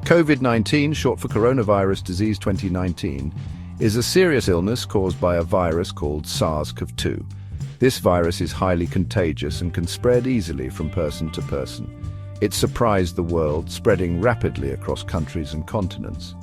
COVID-19, short for Coronavirus Disease 2019, is a serious illness caused by a virus called SARS-CoV-2. This virus is highly contagious and can spread easily from person to person. It surprised the world, spreading rapidly across countries and continents.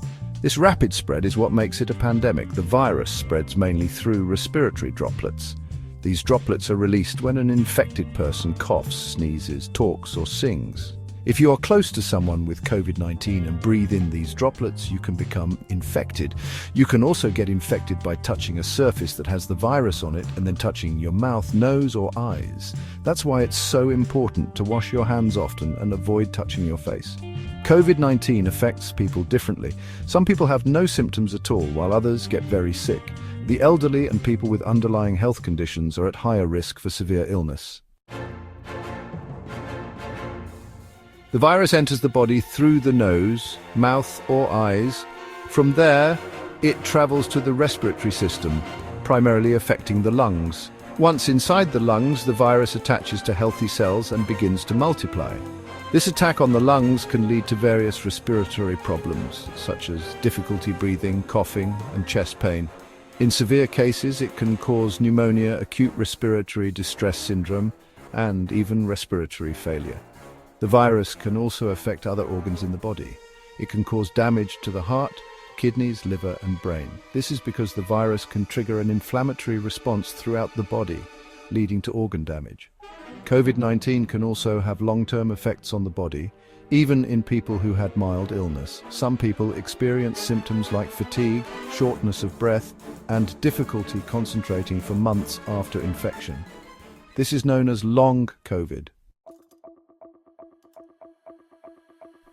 This rapid spread is what makes it a pandemic. The virus spreads mainly through respiratory droplets. These droplets are released when an infected person coughs, sneezes, talks, or sings. If you are close to someone with COVID-19 and breathe in these droplets, you can become infected. You can also get infected by touching a surface that has the virus on it and then touching your mouth, nose, or eyes. That's why it's so important to wash your hands often and avoid touching your face. COVID-19 affects people differently. Some people have no symptoms at all, while others get very sick. The elderly and people with underlying health conditions are at higher risk for severe illness. The virus enters the body through the nose, mouth, or eyes. From there, it travels to the respiratory system, primarily affecting the lungs. Once inside the lungs, the virus attaches to healthy cells and begins to multiply. This attack on the lungs can lead to various respiratory problems, such as difficulty breathing, coughing, and chest pain. In severe cases, it can cause pneumonia, acute respiratory distress syndrome, and even respiratory failure. The virus can also affect other organs in the body. It can cause damage to the heart, kidneys, liver, and brain. This is because the virus can trigger an inflammatory response throughout the body, leading to organ damage. COVID-19 can also have long-term effects on the body, even in people who had mild illness. Some people experience symptoms like fatigue, shortness of breath, and difficulty concentrating for months after infection. This is known as long COVID.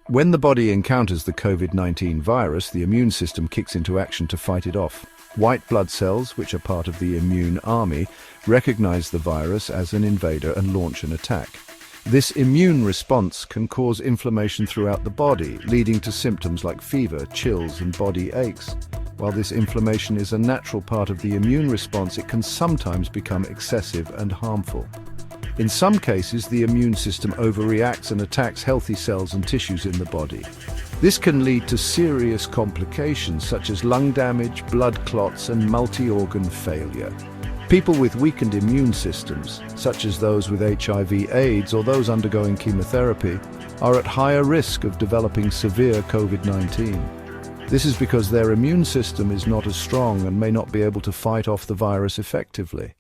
When the body encounters the COVID-19 virus, the immune system kicks into action to fight it off. White blood cells, which are part of the immune army, recognize the virus as an invader and launch an attack. This immune response can cause inflammation throughout the body, leading to symptoms like fever, chills, and body aches. While this inflammation is a natural part of the immune response, it can sometimes become excessive and harmful. In some cases, the immune system overreacts and attacks healthy cells and tissues in the body. This can lead to serious complications such as lung damage, blood clots, and multi-organ failure. People with weakened immune systems, such as those with HIV/AIDS or those undergoing chemotherapy, are at higher risk of developing severe COVID-19. This is because their immune system is not as strong and may not be able to fight off the virus effectively.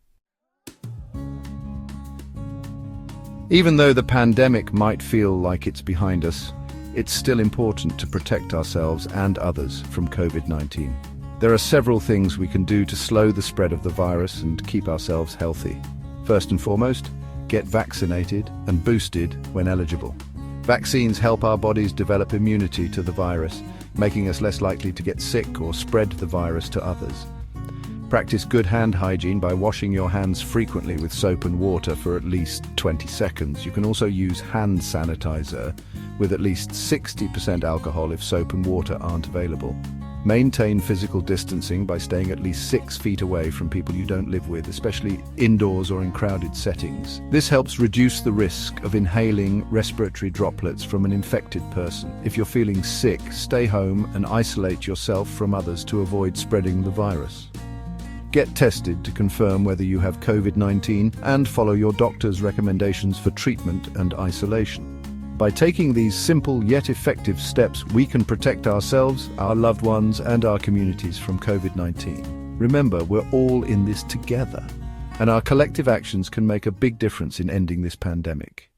Even though the pandemic might feel like it's behind us, it's still important to protect ourselves and others from COVID-19. There are several things we can do to slow the spread of the virus and keep ourselves healthy. First and foremost, get vaccinated and boosted when eligible. Vaccines help our bodies develop immunity to the virus, making us less likely to get sick or spread the virus to others. Practice good hand hygiene by washing your hands frequently with soap and water for at least 20 seconds. You can also use hand sanitizer with at least 60% alcohol if soap and water aren't available. Maintain physical distancing by staying at least 6 feet away from people you don't live with, especially indoors or in crowded settings. This helps reduce the risk of inhaling respiratory droplets from an infected person. If you're feeling sick, stay home and isolate yourself from others to avoid spreading the virus. Get tested to confirm whether you have COVID-19 and follow your doctor's recommendations for treatment and isolation. By taking these simple yet effective steps, we can protect ourselves, our loved ones, and our communities from COVID-19. Remember, we're all in this together, and our collective actions can make a big difference in ending this pandemic.